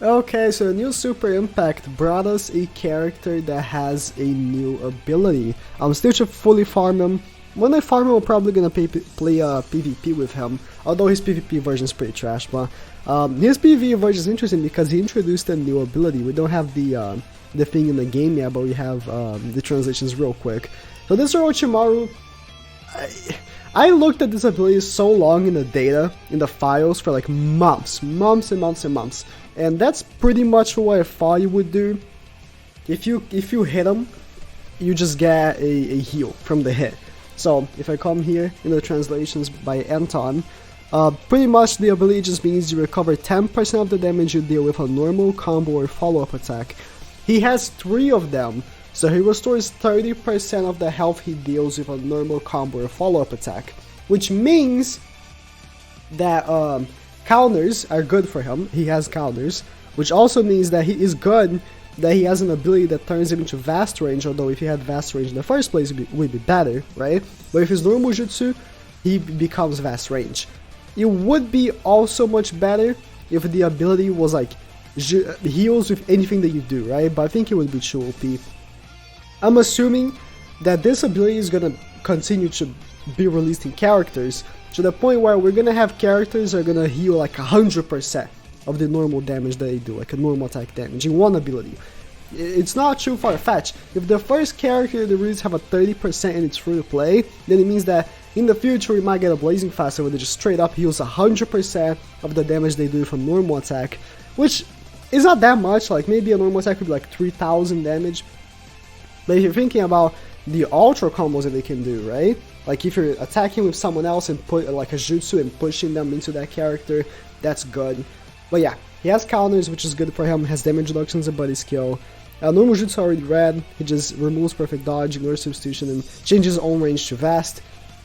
Okay, so the new Super Impact brought us a character that has a new ability. I'm still to fully farm him. When I farm him, I'm probably gonna play PvP with him, although his PvP version is pretty trash, but his PvE version is interesting because he introduced a new ability. We don't have the thing in the game yet, but we have the translations real quick. So this Orochimaru, I looked at this ability so long in the data, in the files, for like months and months and months. And that's pretty much what I thought you would do. If you hit him, you just get a heal from the hit. So if I come here in the translations by Anton, pretty much the ability just means you recover 10% of the damage you deal with a normal, combo, or follow-up attack. He has 3 of them, so he restores 30% of the health he deals with a normal, combo, or follow-up attack. Which means that counters are good for him. He has counters, which also means that he is good, that he has an ability that turns him into vast range, although if he had vast range in the first place it would be better, right? But if his normal jutsu, he becomes vast range. It would be also much better if the ability was like heals with anything that you do, right? But I think it would be too OP. I'm assuming that this ability is gonna continue to be released in characters, to the point where we're gonna have characters that are gonna heal like 100% of the normal damage that they do, like a normal attack damage in one ability. It's not too far-fetched. If the first character they release have a 30% and it's free to play, then it means that in the future we might get a Blazing Faster where they just straight up heals 100% of the damage they do with a normal attack, which is not that much. Like maybe a normal attack would be like 3000 damage. But if you're thinking about the ultra combos that they can do, right? Like if you're attacking with someone else and put like a jutsu and pushing them into that character, that's good. But yeah, he has counters, which is good for him, has damage reduction as a buddy skill. Normal jutsu already read, he just removes perfect dodge, ignores substitution, and changes his own range to vast.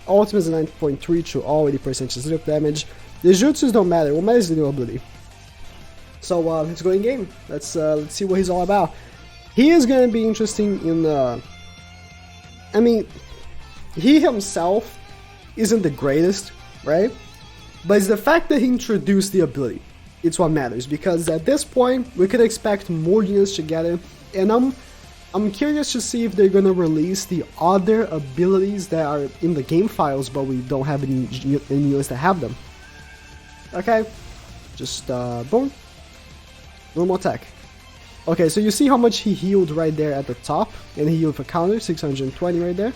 Ultimate is a 9.3 to all 80% slip damage. The jutsus don't matter, what matters is the new ability. So let's go in game, let's see what he's all about. He is going to be interesting in I mean, he himself isn't the greatest, right? But it's the fact that he introduced the ability. It's what matters, because at this point we could expect more units together, and I'm curious to see if they're gonna release the other abilities that are in the game files, but we don't have any units that have them. Okay, just boom, normal attack. Okay, so you see how much he healed right there at the top, and he healed for counter 620 right there.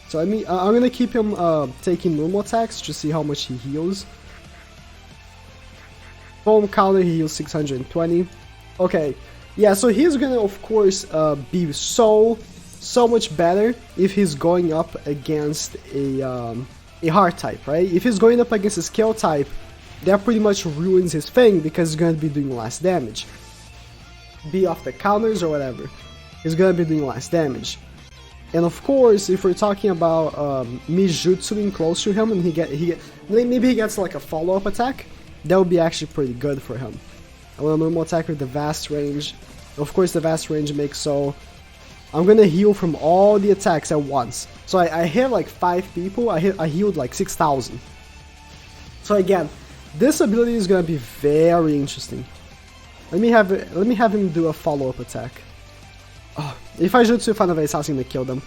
So I mean, I'm gonna keep him taking normal attacks to see how much he heals. Boom, counter, he heals 620. Okay, yeah, so he's gonna of course be so much better if he's going up against a hard type, right? If he's going up against a skill type, that pretty much ruins his thing because he's gonna be doing less damage. Be off the counters or whatever, he's gonna be doing less damage. And of course, if we're talking about me jutsuing close to him and maybe he gets like a follow-up attack, that would be actually pretty good for him. I want a normal attack with the vast range. Of course, the vast range makes so I'm gonna heal from all the attacks at once. So I hit like 5 people. I healed like 6,000. So again, this ability is gonna be very interesting. Let me have him do a follow-up attack. Oh, if I jutsu Final Assassin, I'm gonna kill them,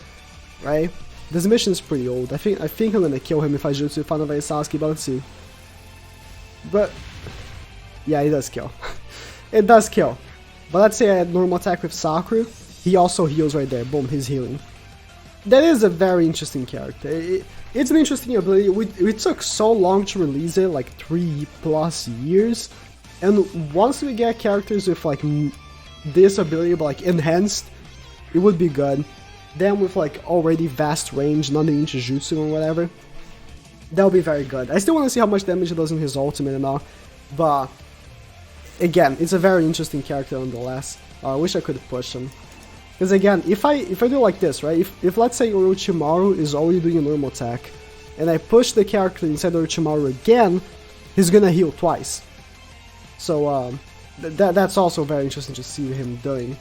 right? This mission is pretty old. I think I'm gonna kill him if I jutsu Final Sasuke, but let's see. But yeah, it does kill. It does kill. But let's say I had normal attack with Sakura, he also heals right there. Boom, he's healing. That is a very interesting character. It's an interesting ability. It took so long to release it, like 3+ years. And once we get characters with like this ability, but like enhanced, it would be good. Then with like already vast range, not into jutsu or whatever, that would be very good. I still want to see how much damage he does in his ultimate and all, but again, it's a very interesting character nonetheless. I wish I could push him, because again, if I do like this, right? If let's say Orochimaru is already doing a normal attack, and I push the character inside Orochimaru again, he's gonna heal twice. So that's also very interesting to see him doing.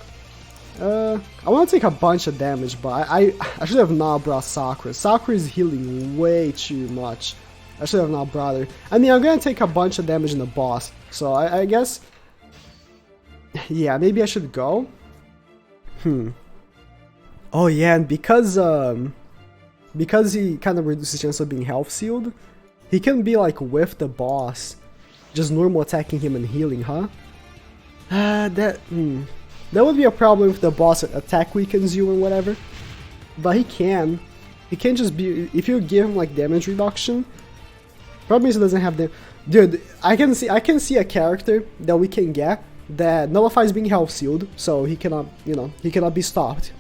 I want to take a bunch of damage, but I should have not brought Sakura. Sakura is healing way too much. I should have not brought her. I mean, I'm gonna take a bunch of damage in the boss, so I guess Yeah, maybe I should go. Oh yeah, and because he kind of reduces chance of being health sealed, he can be like with the boss, just normal attacking him and healing, huh? That would be a problem if the boss attack weakens you and whatever. But he can just be, if you give him like damage reduction. Problem is he doesn't have the, dude. I can see a character that we can get that nullifies being health sealed, so he cannot, you know, he cannot be stopped.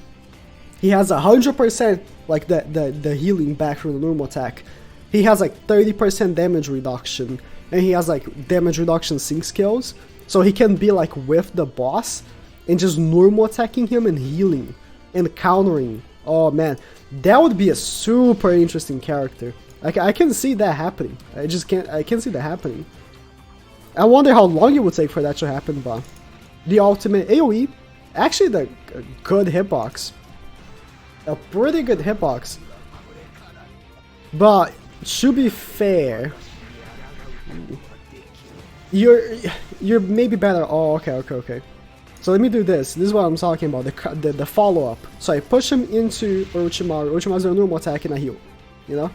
He has 100% like the healing back from the normal attack. He has like 30% damage reduction, and he has like damage reduction sync skills, so he can be like with the boss and just normal attacking him and healing and countering. Oh man, that would be a super interesting character. I can see that happening. I can see that happening. I wonder how long it would take for that to happen, but the ultimate AoE, actually the good hitbox. A pretty good hitbox. But to be fair, you're maybe better. Oh, okay. So let me do this. This is what I'm talking about. The follow-up. So I push him into Orochimaru. Orochimaru's a normal attack and a heal. You know,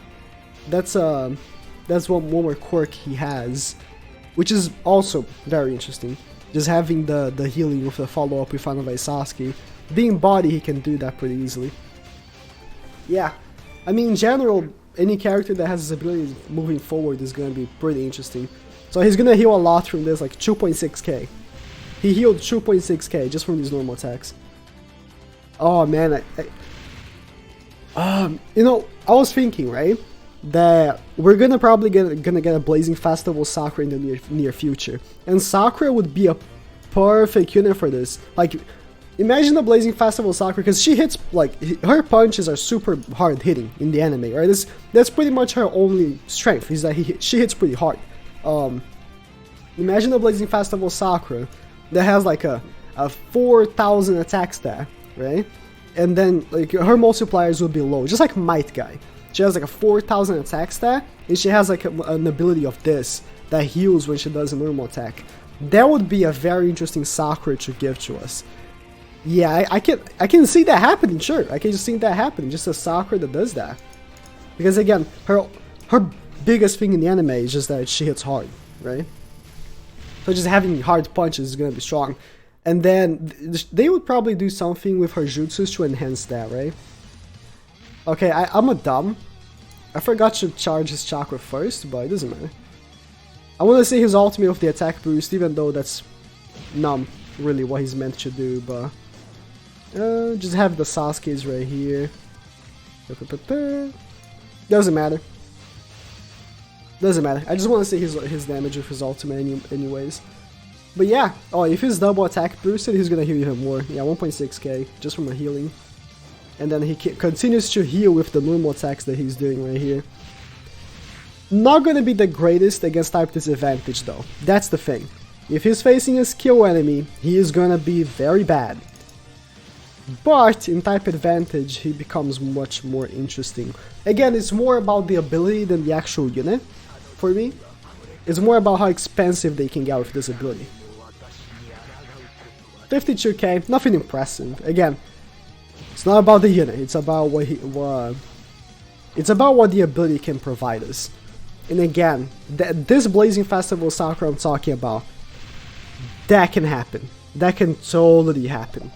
that's one more quirk he has, which is also very interesting. Just having the healing with the follow-up with Final Fight Sasuke. Being body, he can do that pretty easily. Yeah, I mean, in general, any character that has his abilities moving forward is going to be pretty interesting. So he's going to heal a lot from this, like 2.6k. He healed 2.6k just from these normal attacks. Oh man, you know, I was thinking, right, that we're gonna probably get a Blazing Festival Sakura in the near future, and Sakura would be a perfect unit for this. Like, imagine a Blazing Festival Sakura, because she hits, like, her punches are super hard hitting in the anime, right? That's pretty much her only strength, is that she hits pretty hard. Imagine a Blazing Festival Sakura that has like a 4,000 attack stat, right? And then like her multipliers will be low, just like Might Guy. She has like a 4,000 attack stat, and she has like an ability of this that heals when she does a normal attack. That would be a very interesting Sakura to give to us. Yeah, I can see that happening, sure. I can just see that happening, just a Sakura that does that. Because again, her biggest thing in the anime is just that she hits hard, right? So just having hard punches is going to be strong. And then they would probably do something with her jutsus to enhance that, right? Okay, I'm a dumb. I forgot to charge his chakra first, but it doesn't matter. I want to see his ultimate with the attack boost, even though that's not really what he's meant to do, but... just have the Sasuke's right here. Doesn't matter. Doesn't matter. I just want to see his damage with his ultimate anyways. But yeah, oh, if his double attack boosted, he's gonna heal even more. Yeah, 1.6k just from a healing. And then he continues to heal with the normal attacks that he's doing right here. Not gonna be the greatest against type disadvantage though. That's the thing. If he's facing a skill enemy, he is gonna be very bad. But in type advantage, he becomes much more interesting. Again, it's more about the ability than the actual unit. For me, it's more about how expensive they can get with this ability. 52k, nothing impressive. Again, it's not about the unit. It's about it's about what the ability can provide us. And again, this Blazing Festival Sakura I'm talking about, that can happen. That can totally happen,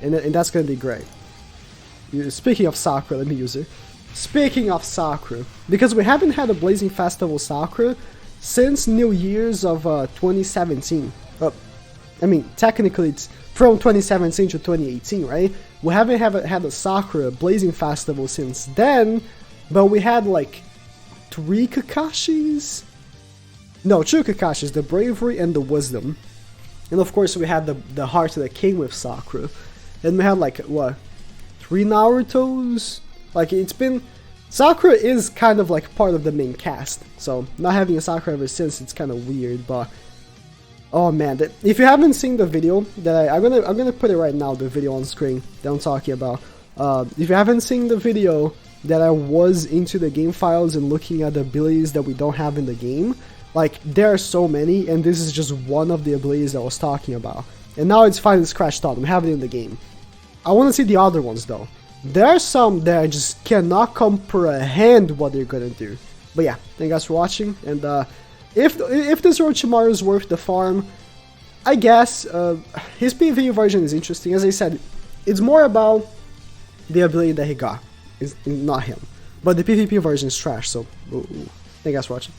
and that's gonna be great. Speaking of Sakura, let me use it. Speaking of Sakura, because we haven't had a Blazing Festival Sakura since New Year's of 2017. I mean, technically it's from 2017 to 2018, right? We haven't had a Sakura Blazing Festival since then, but we had like 3 Kakashis? No, 2 Kakashis, the Bravery and the Wisdom. And of course we had the Heart of the King with Sakura. And we had like, what, 3 Narutos? Like, it's been... Sakura is kind of like part of the main cast, so not having a Sakura ever since, it's kind of weird, but... Oh man, if you haven't seen the video, that I'm gonna put it right now, the video on screen that I'm talking about. If you haven't seen the video that I was into the game files and looking at the abilities that we don't have in the game, like, there are so many, and this is just one of the abilities that I was talking about. and now it's finally scratched out. I'm having it in the game. I want to see the other ones though. There are some that I just cannot comprehend what they're gonna do. But yeah, thank you guys for watching, and if this Orochimaru is worth the farm, I guess his PvP version is interesting. As I said, it's more about the ability that he got, it's not him. But the PvP version is trash, so thank you guys for watching.